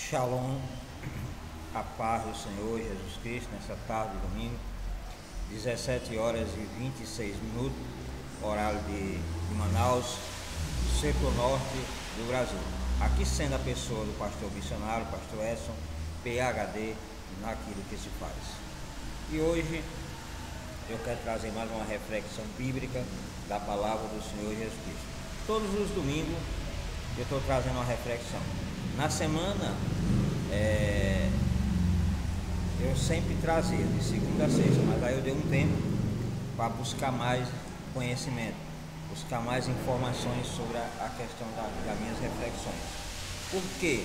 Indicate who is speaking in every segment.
Speaker 1: Shalom, a paz do Senhor Jesus Cristo, nessa tarde de domingo, 17 horas e 26 minutos, horário de Manaus, setor norte do Brasil. Aqui sendo a pessoa do pastor missionário, pastor Edson, PhD, naquilo que se faz. E hoje eu quero trazer mais uma reflexão bíblica da palavra do Senhor Jesus Cristo. Todos os domingos eu estou trazendo uma reflexão. Na semana, eu sempre trazia, de segunda a sexta, mas aí eu dei um tempo para buscar mais conhecimento, buscar mais informações sobre a questão das minhas reflexões. Por quê?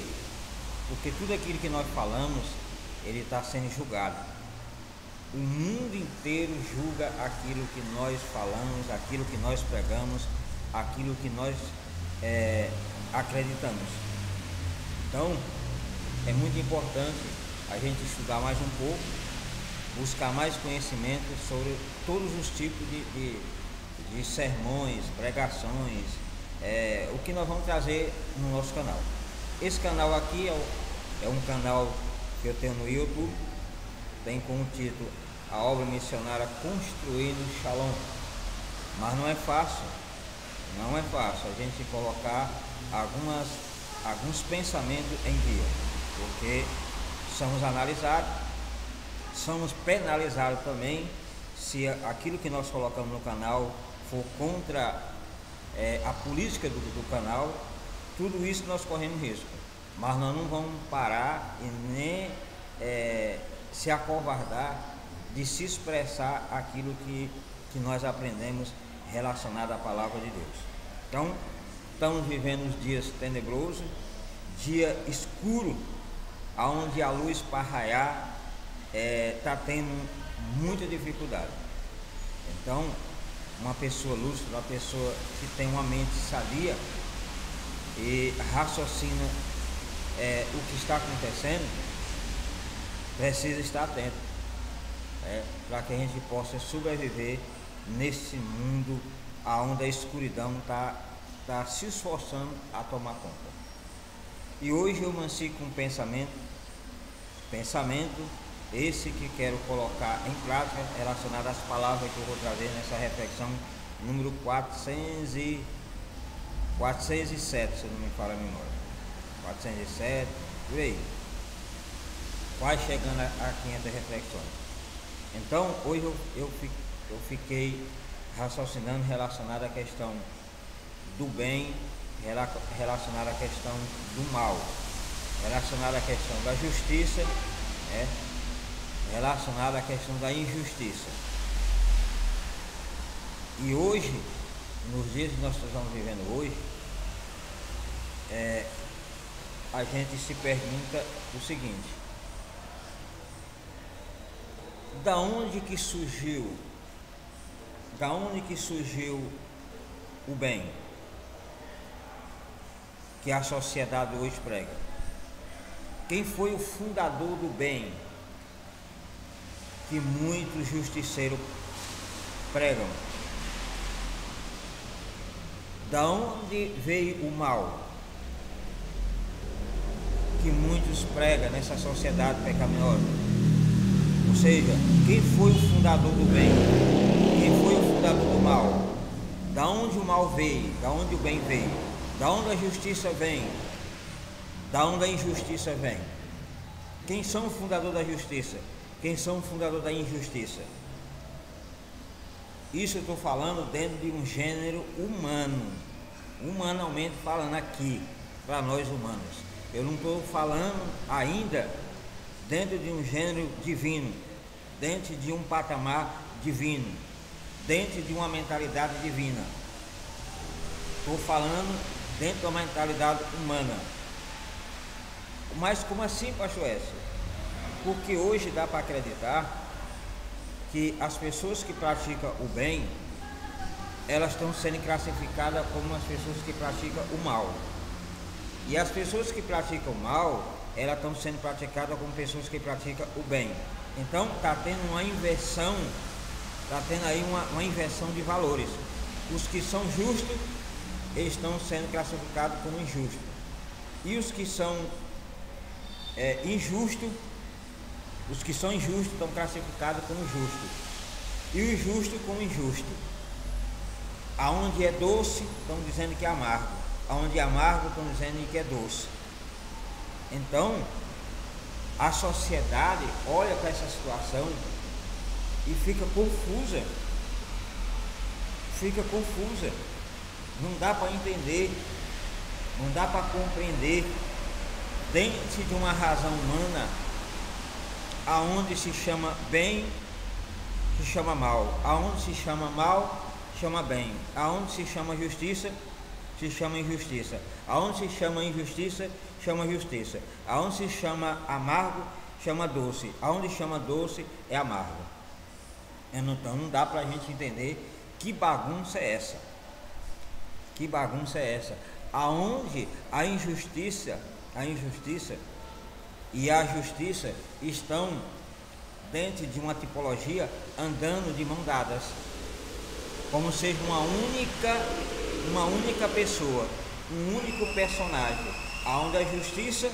Speaker 1: Porque tudo aquilo que nós falamos, ele está sendo julgado. O mundo inteiro julga aquilo que nós falamos, aquilo que nós pregamos, aquilo que nós acreditamos. Então, é muito importante a gente estudar mais um pouco, buscar mais conhecimento sobre todos os tipos de sermões, pregações, o que nós vamos trazer no nosso canal. Esse canal aqui é um canal que eu tenho no YouTube, tem como título A Obra Missionária Construindo Shalom. Mas não é fácil a gente colocar alguns pensamentos em dia, porque somos analisados, somos penalizados também se aquilo que nós colocamos no canal for contra a política do canal. Tudo isso nós corremos risco, mas nós não vamos parar e nem se acovardar de se expressar aquilo que nós aprendemos relacionado à palavra de Deus. Então, estamos vivendo uns dias tenebrosos, dia escuro, onde a luz para raiar está tendo muita dificuldade. Então, uma pessoa lúcida, uma pessoa que tem uma mente sadia e raciocina o que está acontecendo, precisa estar atento, para que a gente possa sobreviver nesse mundo onde a escuridão está se esforçando a tomar conta. E hoje eu mansi com um pensamento esse que quero colocar em prática, relacionado às palavras que eu vou trazer nessa reflexão número 407, se não me falha a memória, 407, por aí, quase chegando a 500 reflexões. Então hoje eu fiquei raciocinando relacionado à questão do bem, relacionado à questão do mal, relacionado à questão da justiça, relacionado à questão da injustiça. E hoje, nos dias que nós estamos vivendo hoje, a gente se pergunta o seguinte: da onde que surgiu o bem que a sociedade hoje prega? Quem foi o fundador do bem que muitos justiceiros pregam? Da onde veio o mal que muitos pregam nessa sociedade pecaminosa? Ou seja, quem foi o fundador do bem? Quem foi o fundador do mal? Da onde o mal veio? Da onde o bem veio? Da onde a justiça vem? Da onde a injustiça vem? Quem são o fundador da justiça? Quem são o fundador da injustiça? Isso eu estou falando dentro de um gênero humano, humanamente falando aqui, para nós humanos. Eu não estou falando ainda dentro de um gênero divino, dentro de um patamar divino, dentro de uma mentalidade divina. Estou falando dentro da mentalidade humana. Mas como assim, pastor Edson? Porque hoje dá para acreditar que as pessoas que praticam o bem, elas estão sendo classificadas como as pessoas que praticam o mal. E as pessoas que praticam o mal, elas estão sendo praticadas como pessoas que praticam o bem. Então está tendo uma inversão, está tendo aí uma inversão de valores. Os que são justos, eles estão sendo classificados como injustos. E os que são injusto, os que são injustos estão classificados como justos, e o justo como injusto. Aonde é doce, estão dizendo que é amargo, aonde é amargo, estão dizendo que é doce. Então, a sociedade olha para essa situação e fica confusa, não dá para entender, não dá para compreender, dentro de uma razão humana, aonde se chama bem, se chama mal, aonde se chama mal, chama bem, aonde se chama justiça, se chama injustiça, aonde se chama injustiça, chama justiça, aonde se chama amargo, chama doce, aonde chama doce é amargo. Então não dá para a gente entender que bagunça é essa, aonde a injustiça e a justiça estão dentro de uma tipologia andando de mão dadas, como seja uma única pessoa, um único personagem, aonde a justiça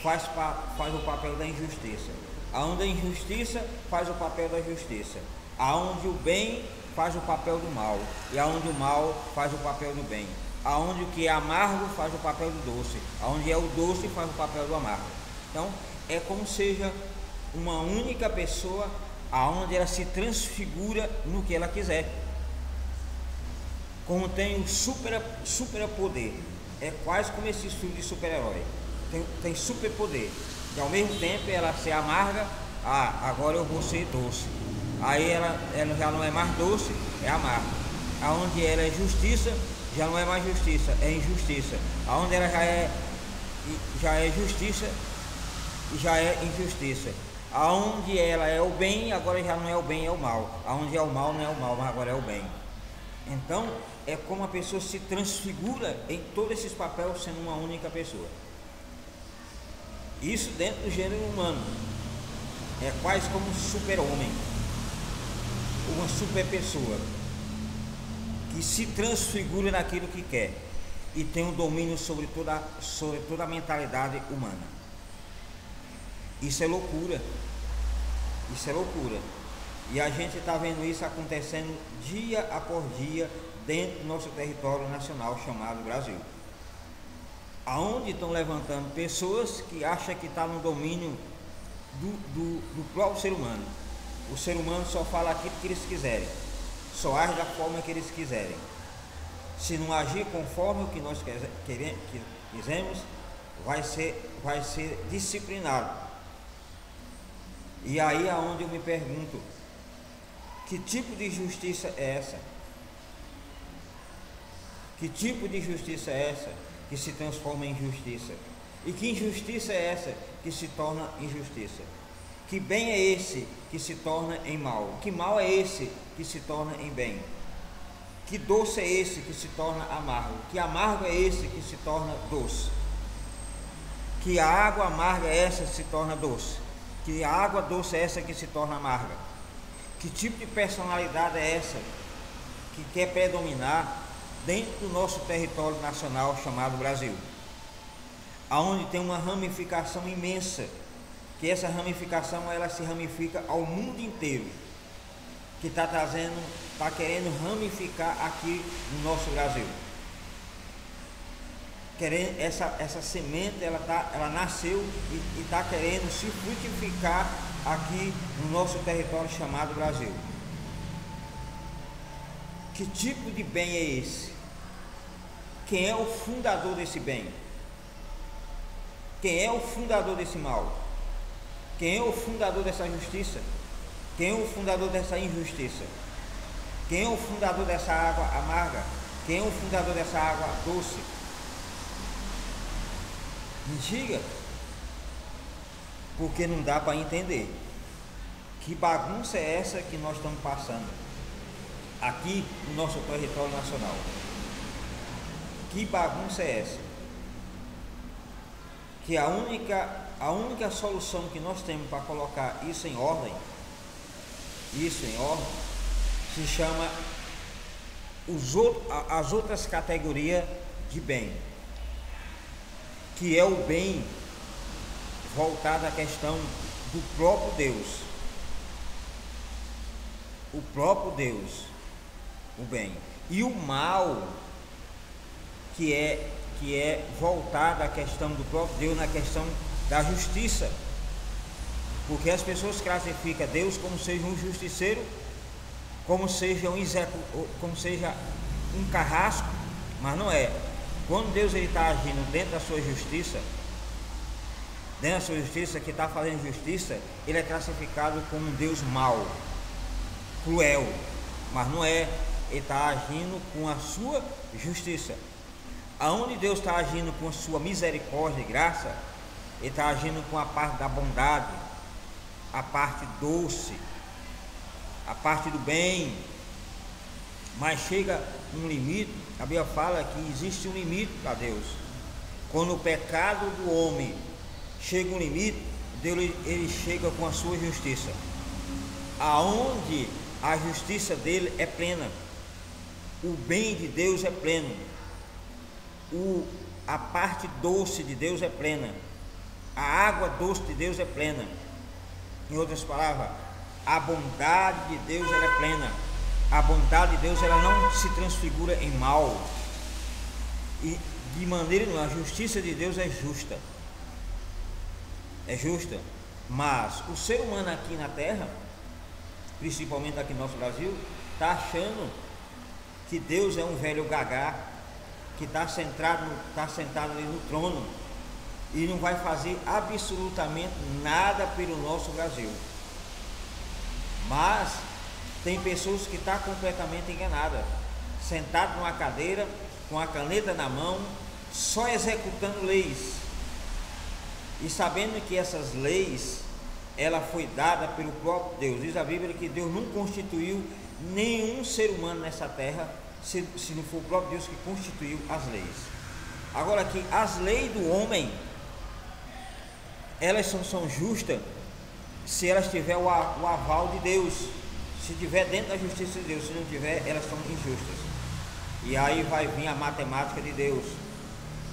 Speaker 1: faz o papel da injustiça, aonde a injustiça faz o papel da justiça, aonde o bem faz o papel do mal, e aonde o mal faz o papel do bem, aonde o que é amargo faz o papel do doce, aonde é o doce faz o papel do amargo. Então é como seja uma única pessoa, aonde ela se transfigura no que ela quiser, como tem o super poder. É quase como esse filme de super-herói, tem super poder, e ao mesmo tempo ela se amarga, agora eu vou ser doce, aí ela já não é mais doce, é amargo. Aonde ela é justiça, já não é mais justiça, é injustiça. Aonde ela já é justiça, já é injustiça. Aonde ela é o bem, agora já não é o bem, é o mal. Aonde é o mal, não é o mal, mas agora é o bem. Então é como a pessoa se transfigura em todos esses papéis, sendo uma única pessoa. Isso dentro do gênero humano é quase como um super-homem, uma super pessoa que se transfigura naquilo que quer e tem um domínio sobre toda a mentalidade humana. Isso é loucura, e a gente está vendo isso acontecendo dia após dia dentro do nosso território nacional chamado Brasil, aonde estão levantando pessoas que acham que está no domínio do próprio ser humano. O ser humano só fala aquilo que eles quiserem, só age da forma que eles quiserem. Se não agir conforme o que nós quisemos, vai ser disciplinado. E aí é onde eu me pergunto, que tipo de justiça é essa? Que tipo de justiça é essa que se transforma em injustiça? E que injustiça é essa que se torna injustiça? Que bem é esse que se torna em mal? Que mal é esse que se torna em bem? Que doce é esse que se torna amargo? Que amargo é esse que se torna doce? Que a água amarga é essa que se torna doce? Que a água doce é essa que se torna amarga? Que tipo de personalidade é essa que quer predominar dentro do nosso território nacional chamado Brasil? Aonde tem uma ramificação imensa, que essa ramificação ela se ramifica ao mundo inteiro, que está querendo ramificar aqui no nosso Brasil. Querendo, essa semente ela nasceu e está querendo se frutificar aqui no nosso território chamado Brasil. Que tipo de bem é esse? Quem é o fundador desse bem? Quem é o fundador desse mal? Quem é o fundador dessa justiça? Quem é o fundador dessa injustiça? Quem é o fundador dessa água amarga? Quem é o fundador dessa água doce? Me diga, porque não dá para entender. Que bagunça é essa que nós estamos passando aqui no nosso território nacional? Que bagunça é essa? Que a única solução que nós temos para colocar isso em ordem, se chama as outras categorias de bem, que é o bem voltada à questão do próprio Deus. O próprio Deus, o bem. E o mal, que é voltado à questão do próprio Deus, na questão da justiça. Porque as pessoas classificam Deus como seja um justiceiro, como seja um carrasco, mas não é. Quando Deus está agindo dentro da sua justiça, que está fazendo justiça, ele é classificado como um Deus mau, cruel, mas não é. Ele está agindo com a sua justiça. Aonde Deus está agindo com a sua misericórdia e graça, ele está agindo com a parte da bondade, a parte doce, a parte do bem. Mas chega um limite, a Bíblia fala que existe um limite para Deus. Quando o pecado do homem chega um limite, Deus ele chega com a sua justiça, aonde a justiça dele é plena, o bem de Deus é pleno, a parte doce de Deus é plena, a água doce de Deus é plena. Em outras palavras, a bondade de Deus ela é plena. A bondade de Deus ela não se transfigura em mal, e de maneira nenhuma. A justiça de Deus é justa, mas o ser humano aqui na terra, principalmente aqui no nosso Brasil, está achando que Deus é um velho gagá que está sentado ali no trono e não vai fazer absolutamente nada pelo nosso Brasil. Mas tem pessoas que estão completamente enganadas, sentado numa cadeira, com a caneta na mão, só executando leis, e sabendo que essas leis, ela foi dada pelo próprio Deus. Diz a Bíblia que Deus não constituiu nenhum ser humano nessa terra, se não for o próprio Deus que constituiu as leis. Agora que as leis do homem, elas são justas se elas tiverem o aval de Deus, se tiver dentro da justiça de Deus. Se não tiver, elas são injustas. E aí vai vir a matemática de Deus,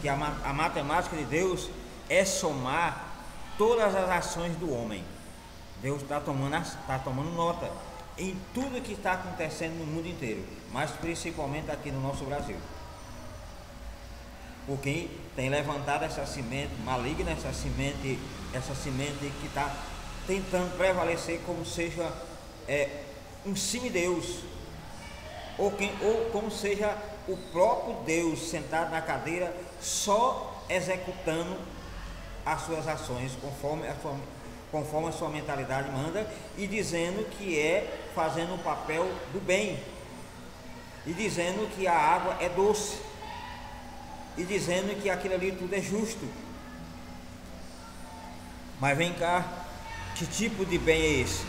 Speaker 1: que a matemática de Deus é somar todas as ações do homem. Deus está tomando nota em tudo que está acontecendo no mundo inteiro, mas principalmente aqui no nosso Brasil, porque tem levantado essa semente maligna, essa semente que está tentando prevalecer como seja um semideus, ou como seja o próprio Deus sentado na cadeira, só executando as suas ações conforme a sua mentalidade manda, e dizendo que é fazendo o papel do bem, e dizendo que a água é doce, e dizendo que aquilo ali tudo é justo. Mas vem cá, que tipo de bem é esse?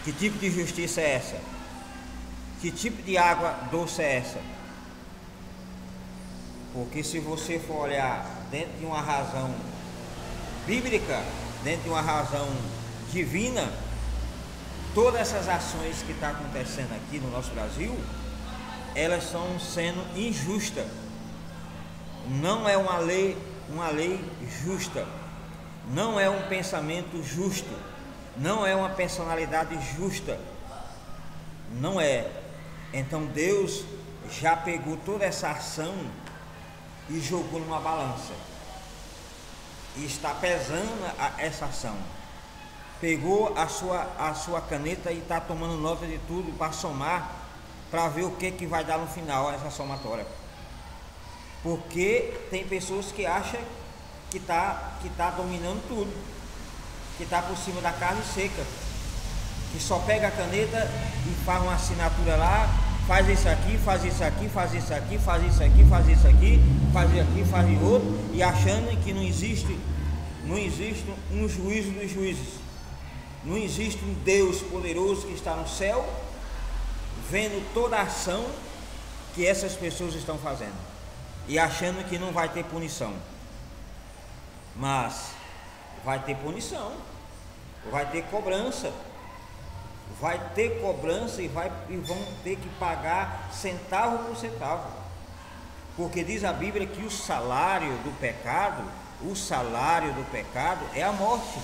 Speaker 1: Que tipo de justiça é essa? Que tipo de água doce é essa? Porque se você for olhar dentro de uma razão bíblica, dentro de uma razão divina, todas essas ações que estão acontecendo aqui no nosso Brasil, elas estão sendo injustas. Não é uma lei justa, não é um pensamento justo, não é uma personalidade justa, não é. Então Deus já pegou toda essa ação e jogou numa balança, e está pesando essa ação. Pegou a sua caneta e está tomando nota de tudo para somar, para ver o que vai dar no final essa somatória. Porque tem pessoas que acham que tá dominando tudo, que está por cima da carne seca, que só pega a caneta e faz uma assinatura lá, faz isso aqui, faz isso aqui, faz isso aqui, faz isso aqui, faz isso aqui, faz aqui, faz outro, e achando que não existe um juízo dos juízes, não existe um Deus poderoso que está no céu, vendo toda a ação que essas pessoas estão fazendo, e achando que não vai ter punição. Mas vai ter punição, vai ter cobrança, e vão ter que pagar centavo por centavo. Porque diz a Bíblia que o salário do pecado é a morte.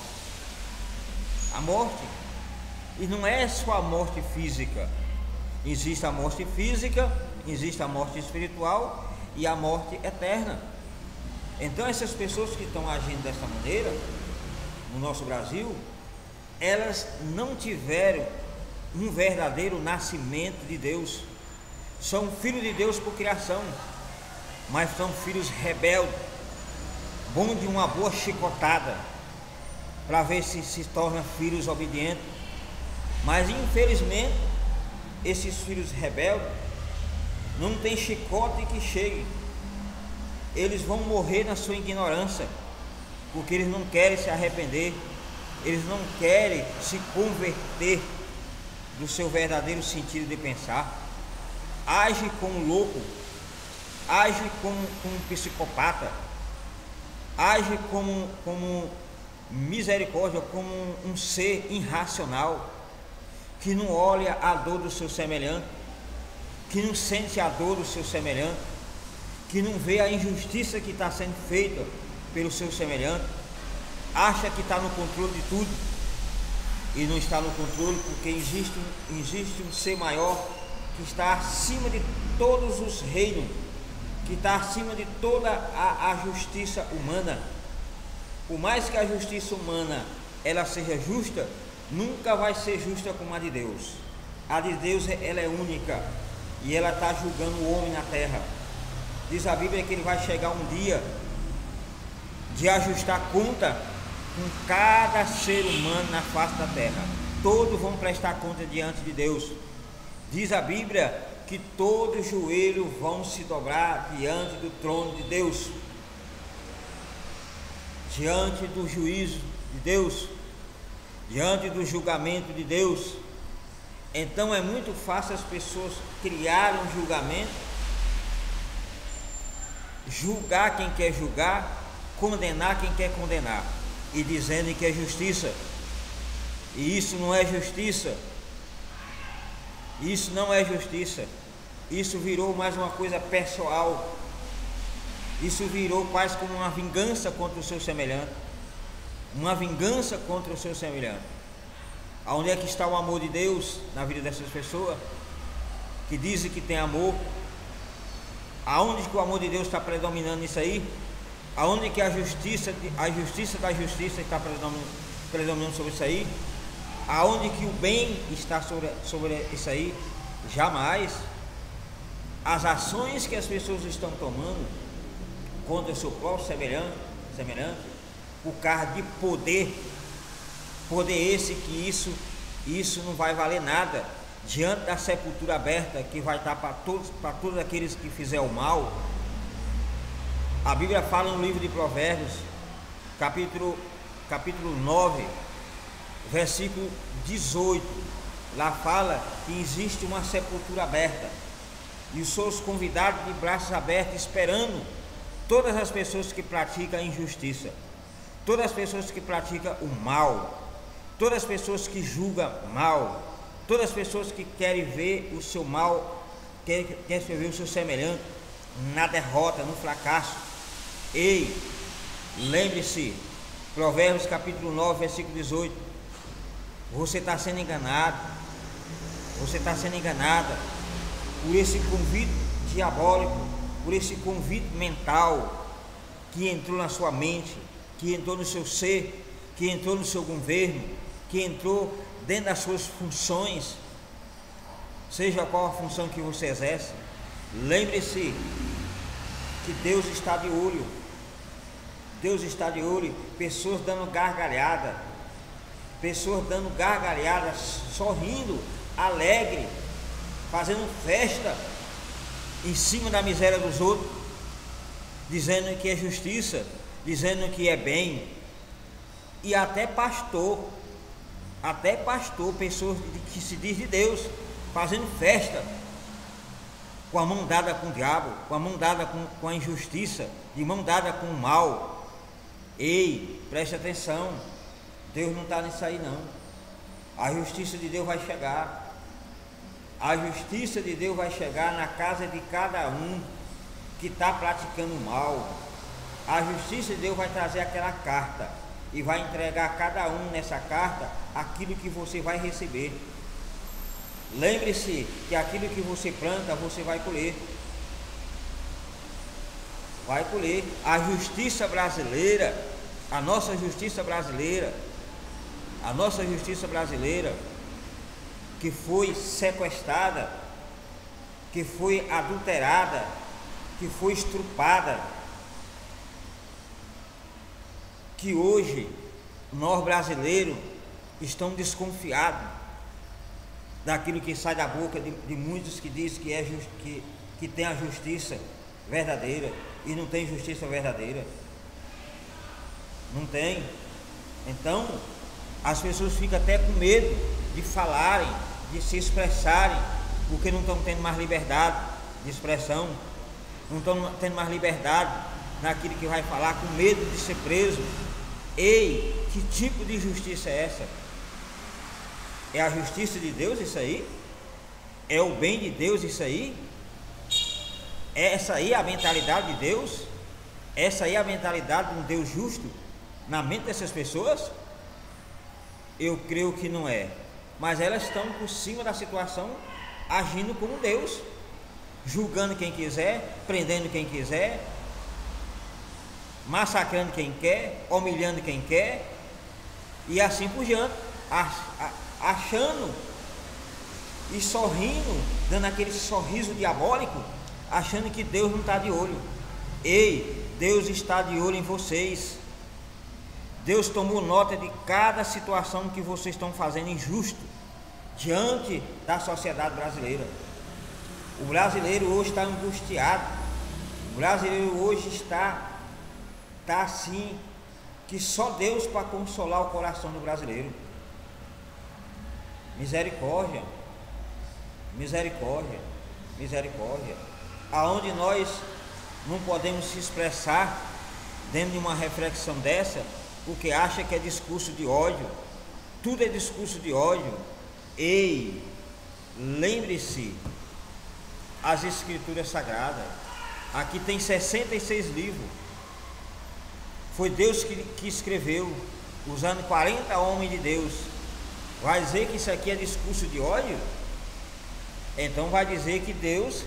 Speaker 1: A morte. E não é só a morte física. Existe a morte física, existe a morte espiritual e a morte eterna. Então essas pessoas que estão agindo dessa maneira no nosso Brasil, elas não tiveram um verdadeiro nascimento de Deus. São filhos de Deus por criação, mas são filhos rebeldes, bom de uma boa chicotada para ver se tornam filhos obedientes. Mas infelizmente esses filhos rebeldes não tem chicote que chegue. Eles vão morrer na sua ignorância, porque eles não querem se arrepender, eles não querem se converter do seu verdadeiro sentido de pensar. Age como louco, age como um psicopata, age como misericórdia, como um ser irracional, que não olha a dor do seu semelhante, que não sente a dor do seu semelhante, que não vê a injustiça que está sendo feita pelo seu semelhante, acha que está no controle de tudo e não está no controle, porque existe um ser maior que está acima de todos os reinos, que está acima de toda a justiça humana. Por mais que a justiça humana ela seja justa, nunca vai ser justa como a de Deus. A de Deus ela é única e ela está julgando o homem na terra. Diz a Bíblia que ele vai chegar um dia de ajustar conta com cada ser humano na face da terra. Todos vão prestar conta diante de Deus. Diz a Bíblia que todos os joelhos vão se dobrar diante do trono de Deus, diante do juízo de Deus, diante do julgamento de Deus. Então é muito fácil as pessoas criarem um julgamento, julgar quem quer julgar, condenar quem quer condenar, e dizendo que é justiça. E isso não é justiça. Isso não é justiça. Isso virou mais uma coisa pessoal. Isso virou quase como uma vingança contra o seu semelhante. Uma vingança contra o seu semelhante. Aonde é que está o amor de Deus na vida dessas pessoas que dizem que tem amor? Aonde que o amor de Deus está predominando nisso aí? Aonde que a justiça da justiça está predominando sobre isso aí? Aonde que o bem está sobre isso aí? Jamais. As ações que as pessoas estão tomando contra o seu próprio semelhante, por causa de poder esse que isso não vai valer nada diante da sepultura aberta que vai estar para todos aqueles que fizeram o mal. A Bíblia fala no livro de Provérbios, capítulo 9, versículo 18, lá fala que existe uma sepultura aberta e os seus convidados de braços abertos esperando todas as pessoas que praticam a injustiça, todas as pessoas que praticam o mal, todas as pessoas que julgam mal, todas as pessoas que querem ver o seu mal, querem ver o seu semelhante na derrota, no fracasso. Ei, lembre-se, Provérbios capítulo 9, versículo 18, você está sendo enganado, você está sendo enganada por esse convite diabólico, por esse convite mental que entrou na sua mente, que entrou no seu ser, que entrou no seu governo, que entrou dentro das suas funções, seja qual a função que você exerce. Lembre-se que Deus está de olho. Deus está de olho. Pessoas dando gargalhada, sorrindo, alegre, fazendo festa em cima da miséria dos outros, dizendo que é justiça, dizendo que é bem. E até pastor, pessoas que se diz de Deus, fazendo festa, com a mão dada com o diabo, com a mão dada com a injustiça, de mão dada com o mal. Ei, preste atenção, Deus não está nisso aí não. A justiça de Deus vai chegar. A justiça de Deus vai chegar na casa de cada um. que está praticando mal, a justiça de Deus vai trazer aquela carta e vai entregar a cada um nessa carta aquilo que você vai receber. Lembre-se que aquilo que você planta, você vai colher. Vai colher. A justiça brasileira, a nossa justiça brasileira, que foi sequestrada, que foi adulterada, que foi estrupada, que hoje nós brasileiros estamos desconfiados daquilo que sai da boca de muitos que dizem que tem a justiça verdadeira e não tem justiça verdadeira. Não tem. Então as pessoas ficam até com medo de falarem, de se expressarem, porque não estão tendo mais liberdade de expressão, não estão tendo mais liberdade naquilo que vai falar, com medo de ser preso. Ei, que tipo de justiça é essa? É a justiça de Deus isso aí? É o bem de Deus isso aí? É essa aí a mentalidade de Deus? Essa aí a mentalidade de um Deus justo na mente dessas pessoas? Eu creio que não é. Mas elas estão por cima da situação, agindo como Deus, julgando quem quiser, prendendo quem quiser, massacrando quem quer, humilhando quem quer, e assim por diante, achando e sorrindo, dando aquele sorriso diabólico, achando que Deus não está de olho. Ei, Deus está de olho em vocês. Deus tomou nota de cada situação que vocês estão fazendo injusto diante da sociedade brasileira. O brasileiro hoje está angustiado. O brasileiro hoje está assim, que só Deus para consolar o coração do brasileiro. Misericórdia, misericórdia, misericórdia. Aonde nós não podemos se expressar dentro de uma reflexão dessa, porque acha que é discurso de ódio, tudo é discurso de ódio. Ei, lembre-se, as escrituras sagradas, aqui tem 66 livros, foi Deus que escreveu, usando 40 homens de Deus. Vai dizer que isso aqui é discurso de ódio? Então vai dizer que Deus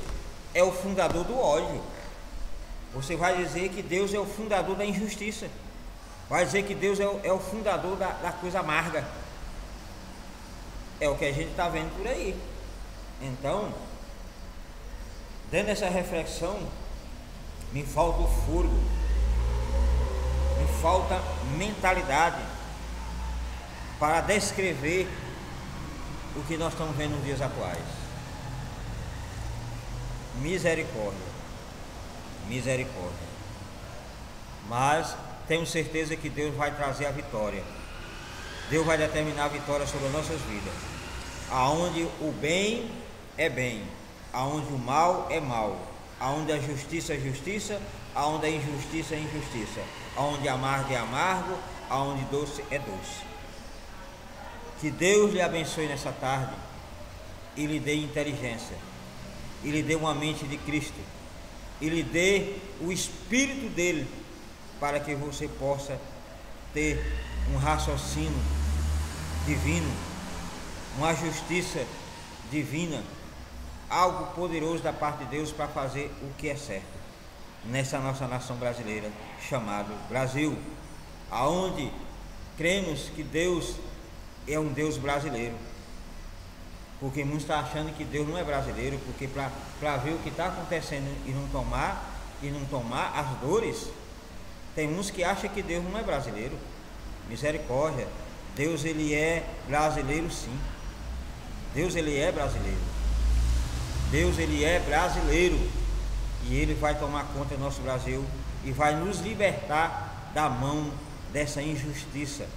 Speaker 1: é o fundador do ódio. Você vai dizer que Deus é o fundador da injustiça. Vai dizer que Deus é o fundador da coisa amarga. É o que a gente está vendo por aí. Então, dentro dessa reflexão, me falta o fôlego, me falta mentalidade para descrever o que nós estamos vendo nos dias atuais. Misericórdia, misericórdia. Mas temos certeza que Deus vai trazer a vitória. Deus vai determinar a vitória sobre as nossas vidas. Aonde o bem é bem, aonde o mal é mal, aonde a justiça é justiça, aonde a injustiça é injustiça, aonde amargo é amargo, aonde doce é doce. Que Deus lhe abençoe nessa tarde e lhe dê inteligência, e lhe dê uma mente de Cristo, e lhe dê o Espírito dele, para que você possa ter um raciocínio divino, uma justiça divina, algo poderoso da parte de Deus para fazer o que é certo nessa nossa nação brasileira, chamado Brasil, aonde cremos que Deus é um Deus brasileiro, porque muitos estão achando que Deus não é brasileiro, porque para ver o que está acontecendo e não tomar as dores, tem uns que acham que Deus não é brasileiro. Misericórdia, Deus ele é brasileiro sim. Deus ele é brasileiro. Deus ele é brasileiro, e ele vai tomar conta do nosso Brasil e vai nos libertar da mão dessa injustiça,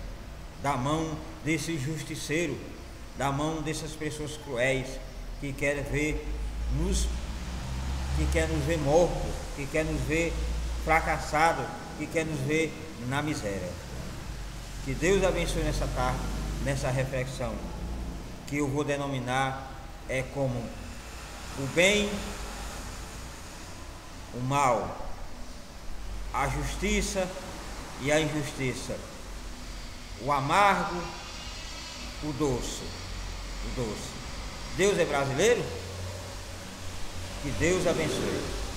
Speaker 1: da mão desse justiceiro, da mão dessas pessoas cruéis que querem nos ver mortos, que querem nos ver fracassados, que querem nos ver na miséria. Que Deus abençoe nessa tarde, nessa reflexão, que eu vou denominar como o bem o mal, a justiça e a injustiça, o amargo, o doce, o doce. Deus é brasileiro? Que Deus abençoe.